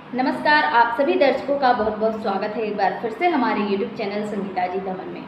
नमस्कार, आप सभी दर्शकों का बहुत बहुत स्वागत है एक बार फिर से हमारे YouTube चैनल संगीता जी दमन में।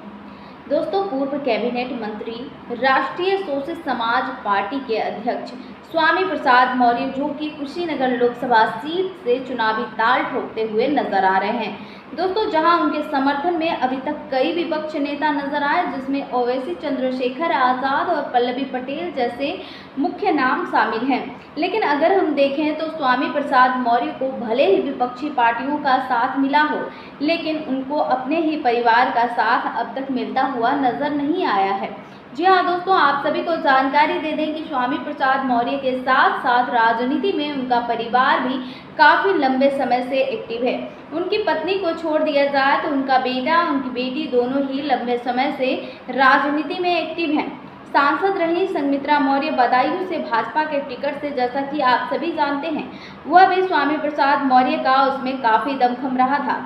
दोस्तों, पूर्व कैबिनेट मंत्री, राष्ट्रीय शोषित समाज पार्टी के अध्यक्ष स्वामी प्रसाद मौर्य, जो कि कुशीनगर लोकसभा सीट से चुनावी ताल ठोकते हुए नजर आ रहे हैं। दोस्तों, जहां उनके समर्थन में अभी तक कई विपक्ष नेता नजर आए, जिसमें ओवैसी, चंद्रशेखर आजाद और पल्लवी पटेल जैसे मुख्य नाम शामिल हैं। लेकिन अगर हम देखें तो स्वामी प्रसाद मौर्य को भले ही विपक्षी पार्टियों का साथ मिला हो, लेकिन उनको अपने ही परिवार का साथ अब तक मिलता हुआ नजर नहीं आया है। जी हाँ दोस्तों, आप सभी को जानकारी दे दें कि स्वामी प्रसाद मौर्य के साथ साथ राजनीति में उनका परिवार भी काफ़ी लंबे समय से एक्टिव है। उनकी पत्नी को छोड़ दिया जाए तो उनका बेटा, उनकी बेटी दोनों ही लंबे समय से राजनीति में एक्टिव हैं। सांसद रही संघमित्रा मौर्य बदायूं से भाजपा के टिकट से, जैसा कि आप सभी जानते हैं, वह भी स्वामी प्रसाद मौर्य का उसमें काफ़ी दमखम रहा था।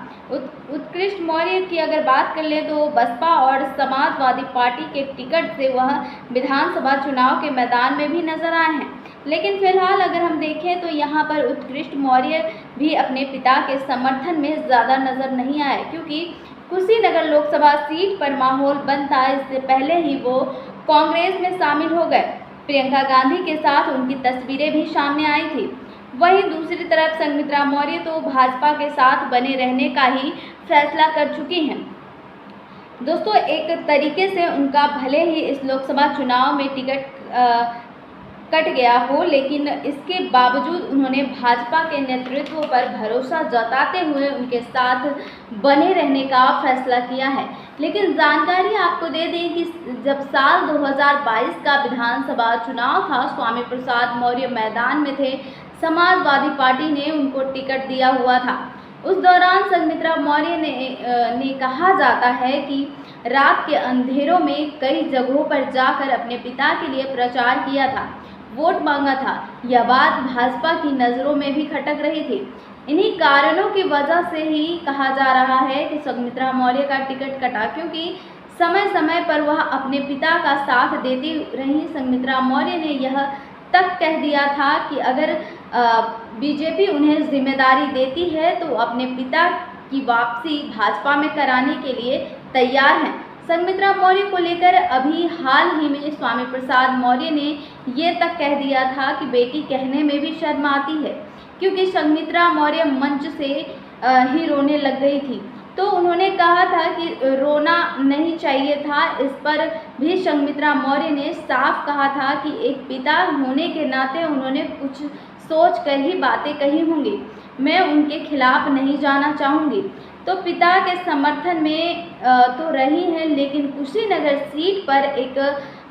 उत्कृष्ट मौर्य की अगर बात कर ले तो बसपा और समाजवादी पार्टी के टिकट से वह विधानसभा चुनाव के मैदान में भी नजर आए हैं। लेकिन फिलहाल अगर हम देखें तो यहाँ पर उत्कृष्ट मौर्य भी अपने पिता के समर्थन में ज़्यादा नजर नहीं आए, क्योंकि कुशीनगर लोकसभा सीट पर माहौल बनता, इससे पहले ही वो कांग्रेस में शामिल हो गए। प्रियंका गांधी के साथ उनकी तस्वीरें भी सामने आई थी। वहीं दूसरी तरफ संघमित्रा मौर्य तो भाजपा के साथ बने रहने का ही फैसला कर चुकी हैं। दोस्तों, एक तरीके से उनका भले ही इस लोकसभा चुनाव में टिकट कट गया हो, लेकिन इसके बावजूद उन्होंने भाजपा के नेतृत्व पर भरोसा जताते हुए उनके साथ बने रहने का फैसला किया है। लेकिन जानकारी आपको दे दें कि जब साल 2022 का विधानसभा चुनाव था, स्वामी प्रसाद मौर्य मैदान में थे, समाजवादी पार्टी ने उनको टिकट दिया हुआ था। उस दौरान संघमित्रा मौर्य ने कहा जाता है कि रात के अंधेरों में कई जगहों पर जाकर अपने पिता के लिए प्रचार किया था, वोट मांगा था। यह बात भाजपा की नज़रों में भी खटक रही थी। इन्हीं कारणों की वजह से ही कहा जा रहा है कि संघमित्रा मौर्य का टिकट कटा, क्योंकि समय समय पर वह अपने पिता का साथ देती रही। संघमित्रा मौर्य ने यह तक कह दिया था कि अगर बीजेपी उन्हें जिम्मेदारी देती है तो अपने पिता की वापसी भाजपा में कराने के लिए तैयार हैं। संघमित्रा मौर्य को लेकर अभी हाल ही में स्वामी प्रसाद मौर्य ने ये तक कह दिया था कि बेटी कहने में भी शर्म आती है, क्योंकि संघमित्रा मौर्य मंच से ही रोने लग गई थी। तो उन्होंने कहा था कि रोना नहीं चाहिए था। इस पर भी संघमित्रा मौर्य ने साफ कहा था कि एक पिता होने के नाते उन्होंने कुछ सोच कर ही बातें कही होंगी, मैं उनके खिलाफ नहीं जाना चाहूँगी। तो पिता के समर्थन में तो रही हैं, लेकिन कुशीनगर सीट पर एक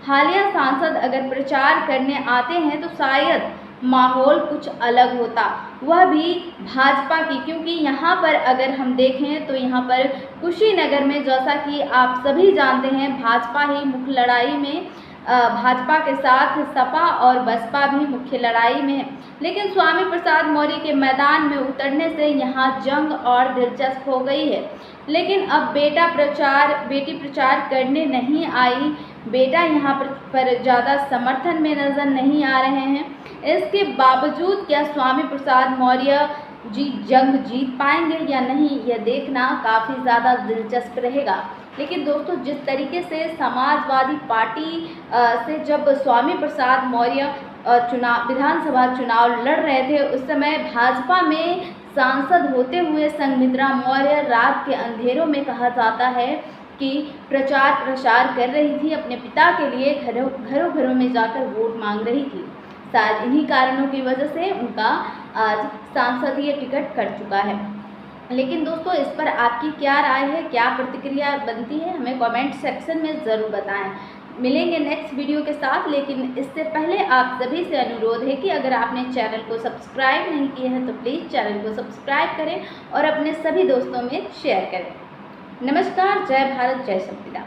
हालिया सांसद अगर प्रचार करने आते हैं तो शायद माहौल कुछ अलग होता, वह भी भाजपा की, क्योंकि यहाँ पर अगर हम देखें तो यहाँ पर कुशीनगर में, जैसा कि आप सभी जानते हैं, भाजपा ही मुख्य लड़ाई में, भाजपा के साथ सपा और बसपा भी मुख्य लड़ाई में है। लेकिन स्वामी प्रसाद मौर्य के मैदान में उतरने से यहाँ जंग और दिलचस्प हो गई है। लेकिन अब बेटी प्रचार करने नहीं आई, बेटा यहाँ पर ज़्यादा समर्थन में नज़र नहीं आ रहे हैं। इसके बावजूद क्या स्वामी प्रसाद मौर्य जंग जीत पाएंगे या नहीं, यह देखना काफ़ी ज़्यादा दिलचस्प रहेगा। लेकिन दोस्तों, जिस तरीके से समाजवादी पार्टी से जब स्वामी प्रसाद मौर्य विधानसभा चुनाव लड़ रहे थे, उस समय भाजपा में सांसद होते हुए संघमित्रा मौर्य रात के अंधेरों में कहा जाता है कि प्रचार प्रसार कर रही थी, अपने पिता के लिए घरों में जाकर वोट मांग रही थी। शायद इन्हीं कारणों की वजह से उनका आज सांसदीय टिकट कट चुका है। लेकिन दोस्तों, इस पर आपकी क्या राय है, क्या प्रतिक्रिया बनती है, हमें कमेंट सेक्शन में ज़रूर बताएं। मिलेंगे नेक्स्ट वीडियो के साथ, लेकिन इससे पहले आप सभी से अनुरोध है कि अगर आपने चैनल को सब्सक्राइब नहीं किया है तो प्लीज़ चैनल को सब्सक्राइब करें और अपने सभी दोस्तों में शेयर करें। नमस्कार, जय भारत, जय संविधान।